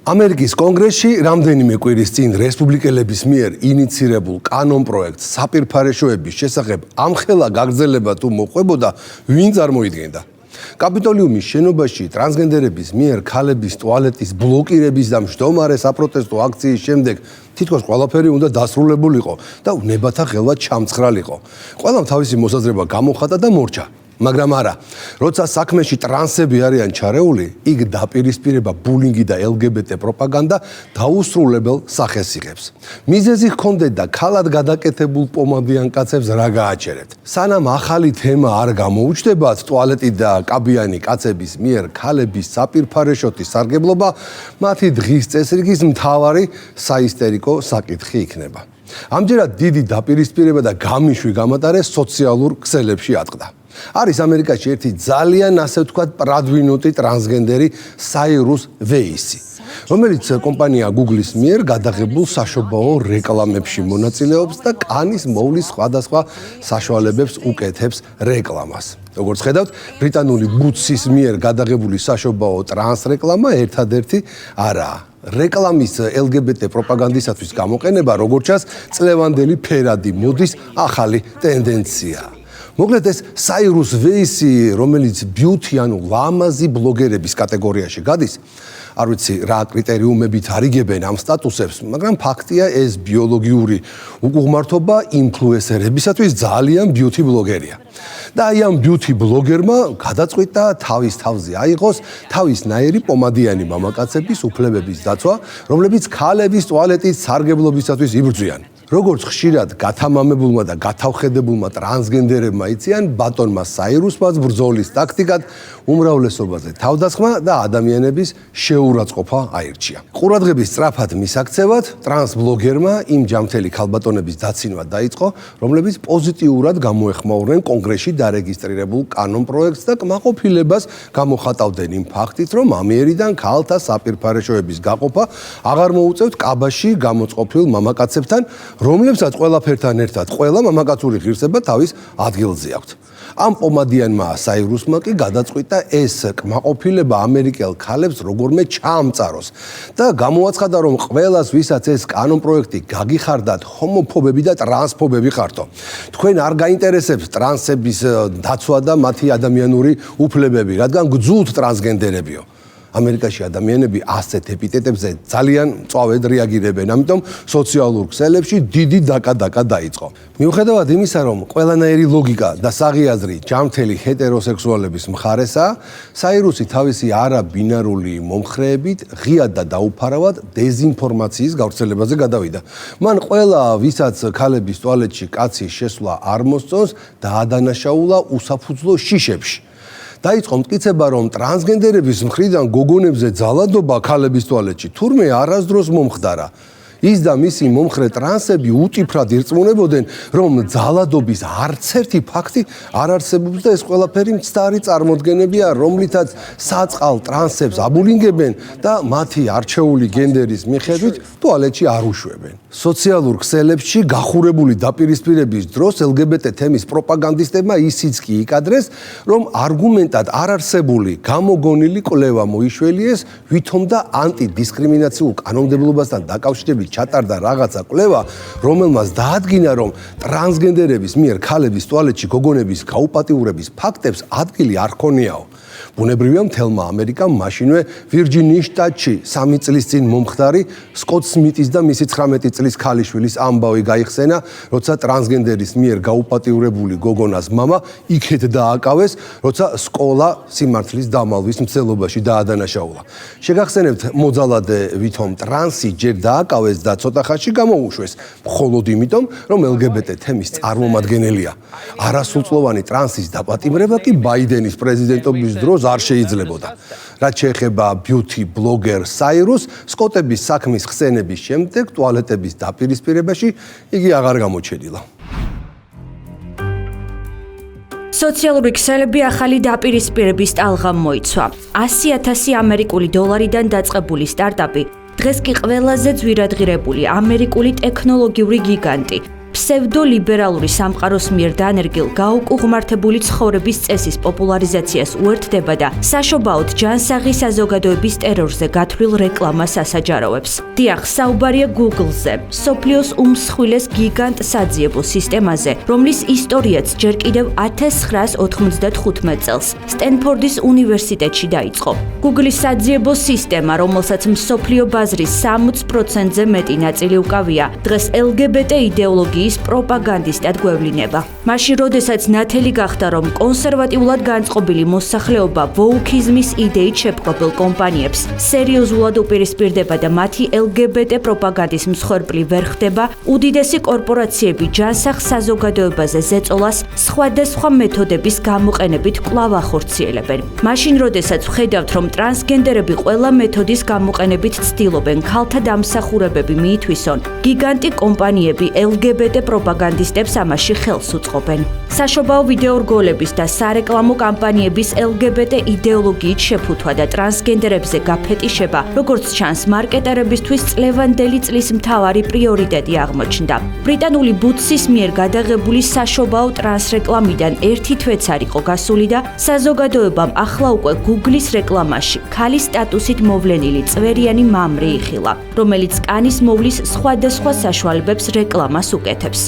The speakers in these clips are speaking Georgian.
ამერიკის კონგრესში რამდენიმე კვირის წინ რესპუბლიკელების მიერ ინიცირებულ კანონპროექტს საპირფარეშოების შესახებ ამხელა გაგრძელება თუ მოყვებოდა, ვინ წარმოიდგენდა? კაპიტოლიუმის შენობაში ტრანსგენდერების მიერ ქალების ტუალეტის ბლოკირების და მჯდომარე საპროტესტო აქციის შემდეგ თითქოს ყველაფერი უნდა დასრულებულიყო და უნებათა ხელვა ჩამცხრალიყო. ყველამ თავისი მოსაზრება გამოხატა და მორჩა. მაგრამ არა, როცა საქმეში ტრანსები არიან ჩარეული, იქ დაპირისპირება ბულინგი და LGBT პროპაგანდა დაუსრულებელ სახეს იღებს. მიზეზი ჰქონდეთ და ქალად გადაკეთებულ პომადიან კაცებს რა გააჩერეთ. სანამ ახალი თემა არ გამოუჩნდებათ ტუალეტი და კაბიანი კაცების მიერ ქალების საპირფარეშოთი სარგებლობა, მათი დღის წესრიგის მთავარი საისტერიკო საკითხი იქნება. ამჯერად დიდი დაპირისპირება და გამიშვი გამატარე სოციალურ ქსელებში ატყდა. არის ამერიკაში ერთი ძალიან ასე ვთქვათ პრადვინუტი ტრანსგენდერი საირუს ვეისი, რომელიც კომპანია Google-ის მიერ გადაღებულ საშობაო რეკლამებში მონაწილეობს და კანის მოვლის სხვადასხვა საშუალებებს უკეთებს რეკლამას. როგორც ხედავთ, ბრიტანული Boots-ის მიერ გადაღებული საშობაო ტრანს რეკლამა ერთადერთი არაა. რეკლამის LGBT პროპაგანდისათვის გამოყენება, როგორც ჩანს, წლევანდელი ფერადი მოდის ახალი ტენდენციაა. მოკლედ ეს საირუს ვეისი, რომელიც ბიუთი ანუ ლამაზი ბლოგერების კატეგორიაში გადის, არ ვიცი რა კრიტერიუმებით არიგებენ ამ სტატუსებს, მაგრამ ფაქტია ეს ბიოლოგიური უკუღმართობა ინფლუენსერებისათვის ძალიან ბიუთი ბლოგერია. და აი ამ ბიუთი ბლოგერმა გადაწყვიტა თავის თავზე აიღოს თავისნაირი პომადიანი მამაკაცების უფლებების დაცვა, რომლებიც ქალების ტუალეტის სარგებლობისათვის იბრძვიან. როგორც ხშირად გათამამებულმა და გათავხედებულმა ტრანსგენდერებმა იციან, ბატონმა საირუსმაც ბრძოლის ტაქტიკად უმრავლესობაზე თავდასხმა და ადამიანების შეურაცხყოფა აირჩია. ყურადღების სწრაფად მისაქცევად ტრანსბლოგერმა იმ ჯამთელი ქალბატონების დაცინვა დაიწყო, რომლებიც პოზიტიურად გამოეხმაურნენ კონგრესში დარეგისტრირებულ კანონპროექტს და კმაყოფილებას გამოხატავდნენ იმ ფაქტით, რომ ამიერიდან ქალთა საპირფარეშოების გაყოფა აღარ მოუწევთ კაბაში გამოწყობილ მამაკაცებთან, რომლებსაც ყველაფერთან ერთად ყველა მამაკაცური ღირსება თავის ადგილზე აქვთ. ამ პომადიანმა საირუსმა კი გადაწყვიტა ეს კმაყოფილება ამერიკელ ქალებს როგორმე ჩაამწაროს და გამოაცხადა, რომ ყველას, ვისაც ეს კანონპროექტი გაგიხარდათ, ჰომოფობები და ტრანსფობები ხართო. თქვენ არ გაინტერესებს ტრანსების დაცვა და მათი ადამიანური უფლებები, რადგან გძულთ ტრანსგენდერებიო. ამერიკაში ადამიანები ასეთ ეპიტეტებზე ძალიან წვავედ რეაგირებენ, ამიტომ სოციალურ ქსელებში დიდი დაკა-დაკა დაიწყო. მიუხედავად იმისა, რომ ყველანაირი ლოგიკა და საღიაზრი ჯამთელი ჰეტეროსექსუალების მხარესაა, საირუსი თავისი არაბინარული მომხრეებით ღიად და დაუფარავად დეზინფორმაციის გავრცელებაზე გადავიდა. მან ყველა, ვისაც ქალების ტუალეტში კაცის შესვლა არ მოსწონს, დაადანაშაულა უსაფუძვლო შიშებში. დაიწყო მტკიცება, რომ ტრანსგენდერების მხრიდან გოგონებზე ძალადობა ქალების ტუალეტში თურმე არასდროს მომხდარა. ის და მისი მომხრე ტრანსები უტიფრად ირწმუნებოდნენ, რომ ძალადობის არცერთი ფაქტი არ არსებობს და ეს ყველაფერი მცდარი წარმოდგენებია, რომლითაც საწყალ ტრანსებს აბულინგებენ და მათი არჩეული გენდერის მიხედვით ტუალეტში არ უშვებენ. სოციალურ ქსელებში გახურებული დაპირისპირების დროს LGBT თემის პროპაგანდისტებმა ისიც კი იკადრეს, რომ არგუმენტად არ არსებული გამოგონილი კვლევა მოიშველიეს, ვითომ და ანტიდისკრიმინაციულ კანონმდებლობასთან დაკავშირებით ჩატარდა რაღაცა კვლევა, რომელმაც დაადგინა, რომ ტრანსგენდერების მიერ ქალების ტუალეტში გოგონების გაუპატიურების ფაქტებს ადგილი არ ჰქონიაო. ბუნებრივია, მთელმა ამერიკამ მაშინვე ვირჯინიის შტატში 3 წლის წინ მომხდარი სკოტ სმიტის და მისი 19 წლის ქალიშვილის ამბავი გაიხსენა, როცა ტრანსგენდერის მიერ გაუპატიურებული გოგონას მამა იქეთ დააკავეს, როცა სკოლა სიმართლის დამალვის მცდელობაში დაადანაშაულა. შეგახსენებთ, მოძალადე ვითომ ტრანსი ჯერ დააკავეს და ცოტა ხანში გამოუშვეს, მხოლოდ იმიტომ, რომ LGBT თემის წარმომადგენელია. არასრულწლოვანი ტრანსის დაპატიმრება კი ბაიდენის პრეზიდენტობის დროს არ შეიძლებოდა. რაც შეეხება ბიუთი ბლოგერ საირუს, სკოტების საქმის ხსენების შემდეგ ტუალეტების დაპირისპირებაში იგი აღარ გამოჩენილა. სოციალური ქსელები ახალი დაპირისპირების ტალღამ მოიცვა. 100,000 ამერიკული დოლარიდან დაწყებული სტარტაპი დღეს კი ყველაზე ძვირადღირებული ამერიკული ტექნოლოგიური გიგანტი ფსევდოლიბერალური სამყაროს მიერ დანერგილ გაუკუღმართებული ცხოვრების წესის პოპულარიზაციას უერთდება და საშობაოდ ჯანსაღი საზოგადოების ტერორზე გათვლილ რეკლამას ასაჯაროვებს. დიახ, საუბარია Google-ზე, მსოფლიოს უმსხვილეს გიგანტ საძიებო სისტემაზე, რომლის ისტორიაც ჯერ კიდევ 1995 წელს სტენფორდის უნივერსიტეტში დაიწყო. Google-ის საძიებო სისტემა, რომელსაც მსოფლიო ბაზრის 60%-ზე მეტი ნაწილი უკავია, დღეს LGBT იდეოლოგიის პროპაგანდისტად გვევლინება. მაშინ, როდესაც ნათელი გახდა, რომ კონსერვატიულად განწყობილი მოსახლეობა ვოუქიზმის იდეით შეპყრობილ კომპანიებს სერიოზულად უპირისპირდება და მათი LGBT პროპაგანდის მსხვერპლი ვერ ხდება, უდიდესი კორპორაციები ჯანსაღ საზოგადოებაზე ზეწოლას სხვადასხვა მეთოდების გამოყენებით კვლავ ახორციელებენ. მაშინ, როდესაც ვხედავთ, რომ ტრანსგენდერები ყველა მეთოდის გამოყენებით ცდილობენ ქალთა დამსახურებები მიითვისონ, გიგანტი კომპანიები LGBT პროპაგანდისტებს ამაში ხელს უწყობენ. საშობაო ვიდეო რგოლების და სარეკლამო კამპანიების LGBT იდეოლოგიით შეფუთვა და ტრანსგენდერებზე გაფეტიშება, როგორც ჩანს, მარკეტერებისთვის წლევანდელი წლის მთავარი პრიორიტეტი აღმოჩნდა. ბრიტანული ბუთსის მიერ გადაღებული საშობაო ტრანსრეკლამიდან ერთი თვეც არ იყო გასული და საზოგადოებამ ახლა უკვე Google-ის რეკლამაში ქალის სტატუსით მოვლენილი წვერიანი მამრი იხილა, რომელიც კანის მოვლის სხვადასხვა საშუალებებს რეკლამას უკეთებს.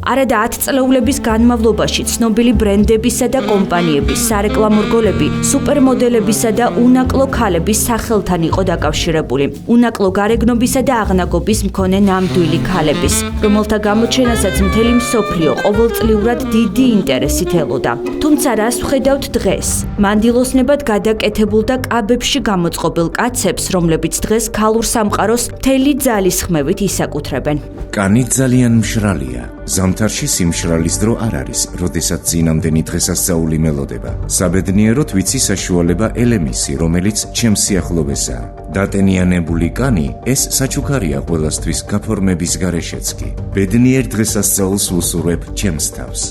არადა 10 წლეულების განმავლობაში ცნობილი ბრენდებისა და კომპანიების სარეკლამო რგოლები სუპერმოდელებისა და უნაკლო ქალების სახელთან იყო დაკავშირებული. უნაკლო გარეგნობისა და აღნაგობის მქონე ნამდვილი ქალების, რომელთა გამოჩენასაც მთელი მსოფლიო ყოველწლიურად დიდი ინტერესით ელოდა. თუმცა რას ვხედავთ დღეს? მანდილოსნებად გადაკეთებულ და კაბებში გამოწყობილ კაცებს, რომლებიც დღეს ქალურ სამყაროს მთელი ძალისხმევით ისაკუთრებენ. კანი ძალიან მშრალია. ზამთარში სიმშრალის დრო არ არის, როდესაც წინამდენი დღესასწაული მელოდება. საბედნიეროდ ვიცი საშუალება ელემისი, რომელიც ჩემს სიახლოვესაა. დატენიანებული კანი ეს საჩუქარია ყველასთვის გაფორმების გარეშეც კი. ბედნიერ დღესასწაულს ვუსურვებ ჩემს თავს.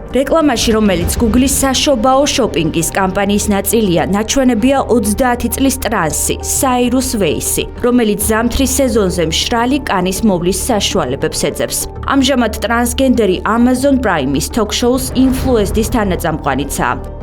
რეკლამაში, რომელიც Google-ის საშობაო შოპინგის კამპანიის ნაწილია, ნაჩვენებია 30 წლის ტრანსი, საირუს ვეისი, რომელიც ზამთრის სეზონზე მშრალი კანის მოვლის საშუალებებს ეძებს. ამჟამად ტრანსგენდერი Amazon Prime-ის talk-show-ს Influenced-ის თანაწამყვანიცაა.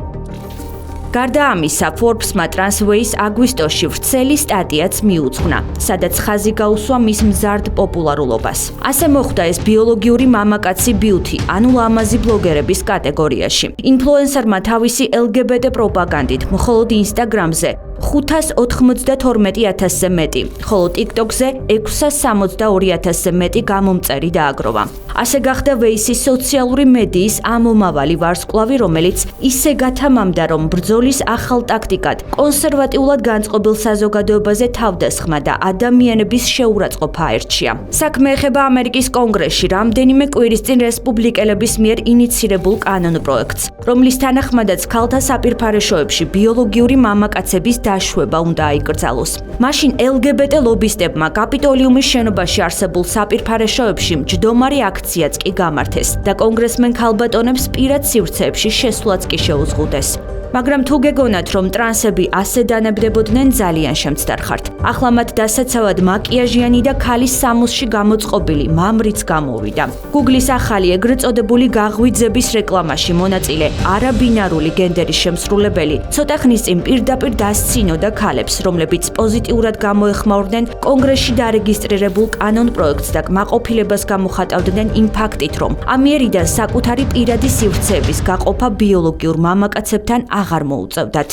გარდა ამისა, Forbes-მა ტრანსვეის აგვისტოში ვრცელი სტატიაც მიუძღვნა, სადაც ხაზი გაუსვა მის მზარდ პოპულარულობას. ასე მოხდა ეს ბიოლოგიური მამაკაცი ბიუთი, ანუ ლამაზი ბლოგერების კატეგორიაში. ინფლუენსერმა თავისი LGBT პროპაგანდით მხოლოდ Instagram-ზე 592,000-ზე მეტი, ხოლო TikTok-ზე 662,000-ზე მეტი გამომწერი დააგროვა. ასე გახდა ვეისი სოციალური მედიის ამომავალი ვარსკვლავი, რომელიც ისე გათამამდა, რომ ბრძოლის ახალ ტაქტიკად კონსერვატიულად განწყობილ საზოგადოებაზე თავდასხმა და ადამიანების შეურაცხყოფა აერჩია. საქმე ეხება ამერიკის კონგრესში რამდენიმე კვირის წინ რესპუბლიკელების მიერ ინიცირებულ კანონპროექტს, რომლის თანახმადაც ქალთა საპირფარეშოებში ბიოლოგიური მამაკაცების დაშვება უნდა აიკრძალოს. მაშინ LGBT ლობისტებმა კაპიტოლიუმის შენობაში არსებულ საპირფარეშოებში მჯდომარე აქციაც კი გამართეს და კონგრესმენ ქალბატონებს პირად სივრცეებში შესვლაც კი შეუზღუდეს. მაგრამ თუ გეგონათ, რომ ტრანსები ასე დანებდებოდნენ, ძალიან შემცდარხართ. ახლა მათ დასაცავად მაკიაჟიანი და ქალის სამოსში გამოწყობილი მამრიც გამოვიდა. Google-ის ახალი ეგრეთ წოდებული გაღვიძების რეკლამაში მონაწილე არაბინარული გენდერის შემსრულებელი ცოტა ხნის წინ პირდაპირ დასცინოდა ქალებს, რომლებიც პოზიტიურად გამოეხმაურდნენ კონგრესში დარეგისტრირებულ კანონპროექტს და კმაყოფილებას გამოხატავდნენ იმ ფაქტით, რომ ამიერიდან საკუთარი პირადი სივრცეების გაყოფა ბიოლოგიურ მამაკაცებთან აღარ მოუწევდათ.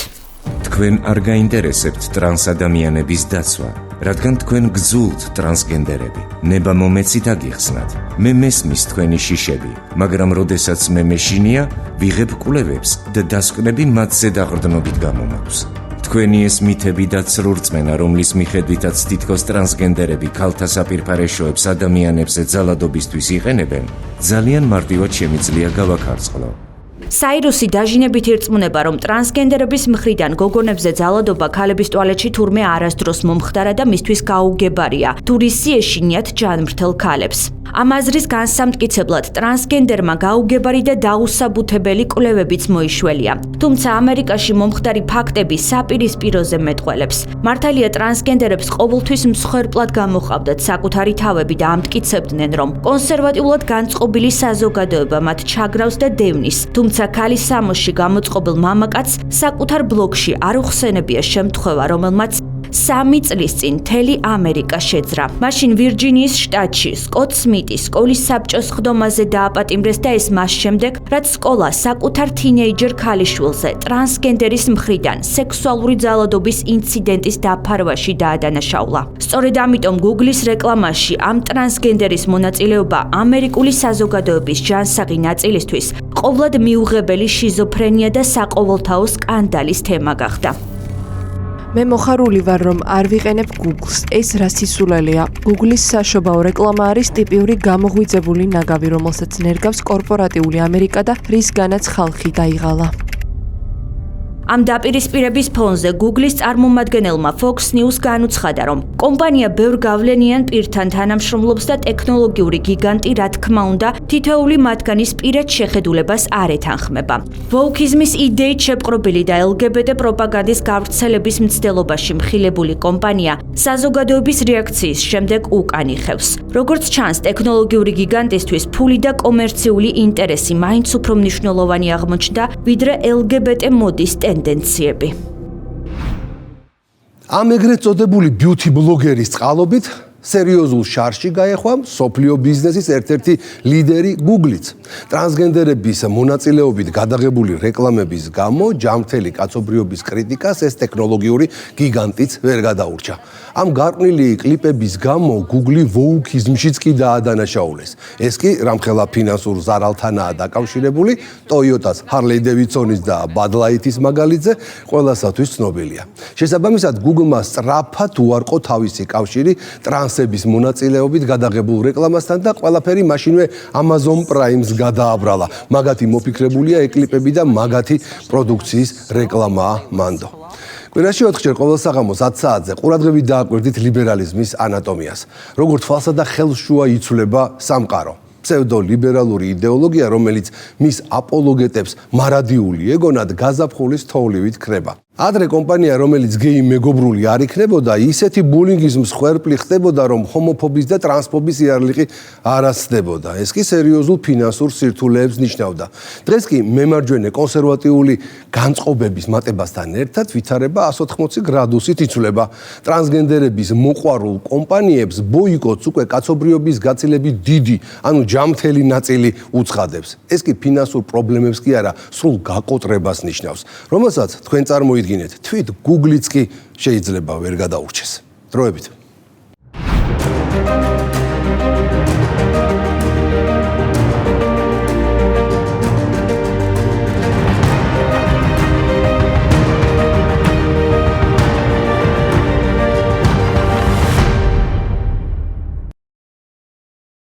თქვენ არ გაინტერესებთ ტრანს ადამიანების დაცვა, რადგან თქვენ გძულთ ტრანსგენდერები. ნება მომეცით აგიხსნათ. მე მესმის თქვენი შიშები, მაგრამ როდესაც მე მეშინია, ვიღებ კვლევებს და დასკვნები მათზე დაყრდნობით გამომაქვს. თქვენი ეს მითები და ცრურწმენა, რომლის მიხედვითაც თითქოს ტრანსგენდერები ქალთა საპირფარეშოებს ადამიანებზე ძალადობისთვის იყენებენ, ძალიან მარტივად შემიძლია გავაქარწყლო. საირუსი დაჟინებით ირწმუნება, რომ ტრანსგენდერების მხრიდან გოგონებზე ძალადობა ქალების ტუალეტში თურმე არასდროს მომხდარა და მისთვის გაუგებარია, თურისი ეშინიათ ჯანმრთელ ქალებს. ამ აზრის განსამტკიცებლად ტრანსგენდერმა გაუგებარი და დაუსაბუთებელი კვლევებიც მოიშველია. თუმცა ამერიკაში მომხდარი ფაქტები საპირისპიროზე მეტყველებს. მართალია ტრანსგენდერებს ყოველთვის მსხვერპლად გამოჰყავდათ საკუთარი თავები და ამტკიცებდნენ, რომ კონსერვატიულად განწყობილი საზოგადოება მათ ჩაგრავს და დევნის. თუმცა ქალის სამოსში გამოწყობილ მამაკაცს საკუთარ ბლოგში არ უხსენებია შემთხვევა, რომელმაც 3 წლის წინ მთელი ამერიკა შეძრა. მაშინ ვირჯინიის შტატში სკოტ სმიტი სკოლის საბჭოს ხდომაზე დააპატიმრეს და ეს მას შემდეგ, რაც სკოლა საკუთარ თინეიჯერ ქალიშვილზე ტრანსგენდერის მხრიდან სექსუალური ძალადობის ინციდენტის დაფარვაში დაადანაშაულა. სწორედ ამიტომ Google-ის რეკლამაში ამ ტრანსგენდერის მონაწილეობა ამერიკული საზოგადოების ჯანსაღი ნაწილისთვის ყოვლად მიუღებელი შიზოფრენია და საყოველთაო სკანდალის თემა გახდა. მე მოხარული ვარ, რომ არ ვიყენებ Google-ს. ეს რა სისულელეა. Google-ის საშობაო რეკლამა არის ტიპიური გამოღვიძებული ნაგავი, რომელსაც ნერგავს კორპორატიული ამერიკა და რისგანაც ხალხი დაიღალა. ამ დაპირისპირების ფონზე Google-ის წარმომადგენელმა Fox News განუცხადა, რომ კომპანია ბევრ გავლენიან პირთან თანამშრომლობს და ტექნოლოგიური გიგანტი, რა თქმა უნდა, თითოეული მათგანის პირად შეხედულებას არ ეთანხმება. ვოუკიზმის იდეით შეპყრობილი და LGBT პროპაგანდის გავრცელების მცდელობაში მხილებული კომპანია საზოგადოების რეაქციის შემდეგ უკან იხევს. როგორც ჩანს, ტექნოლოგიური გიგანტისთვის ფული და კომერციული ინტერესი მაინც უფრო მნიშვნელოვანი აღმოჩნდა, ვიდრე LGBT მოდის ტენდენციები. ამ ეგრეთ წოდებული ბიუთი ბლოგერის წყალობით სერიოზულ შარში გაეხვა სოფლიო ბიზნესის ერთ-ერთი ლიდერი Google-იც. ტრანსგენდერების მონაწილეობით გადაღებული რეკლამების გამო ჯანმრთელი კაცობრიობის კრიტიკას ეს ტექნოლოგიური გიგანტიც ვერ გადაურჩა. ამ გარყვნილი კლიპების გამო Google ვოუკიზმშიც კი დაადანაშაულეს. ეს კი რამხელა ფინანსურ ზარალთანაა დაკავშირებული, Toyota-ს, Harley-Davidson-ის და Bud Light-ის მაგალითზე ყველასათვის ცნობილია. შესაბამისად, Google-მა სწრაფად უარყო თავისი კავშირი ტრანსების მონაწილეობით გადაღებულ რეკლამასთან და ყველაფერი მაშინვე Amazon Prime-ს გადააბრალა. მაგათი მოფიქრებულია ეკლიპები და მაგათი პროდუქციის რეკლამაა მანდო. კვირაში 4-ჯერ ყოველ საღამოს 10 საათზე ყურადღებით დააკვირდით ლიბერალიზმის ანატომიას. როგორ თვალსა და ხელშუა იცვლება სამყარო. ფსევდოლიბერალური იდეოლოგია, რომელიც მის აპოლოგეტებს მარადიული ეგონად გაზაფხულის თოვლივით ქრება. ადრე კომპანია, რომელიც გეი მეგობრული არ იქნებოდა, ისეთი ბულინგის მსხვერპლი ხდებოდა, რომ ჰომოფობის და ტრანსფობის იარლიყი არ ასწდებოდა. ეს კი სერიოზულ ფინანსურ სირთულეებს ნიშნავდა. დღეს კი მემარჯვენე კონსერვატიული განწყობების მატებასთან ერთად ვითარება 180 გრადუსით იცვლება. ტრანსგენდერების მოყვარულ კომპანიებს ბოიკოტს უკვე კაცობრიობის გაცილებით დიდი, ანუ ჯანმრთელი ნაწილი უცხადებს. ეს კი ფინანსურ პრობლემებს კი არა, სრულ გაკოტრებას ნიშნავს, რომელსაც თქვენ წარმოიდგინეთ, თვით Google-იც კი შეიძლება ვერ გადაურჩეს. დროებით.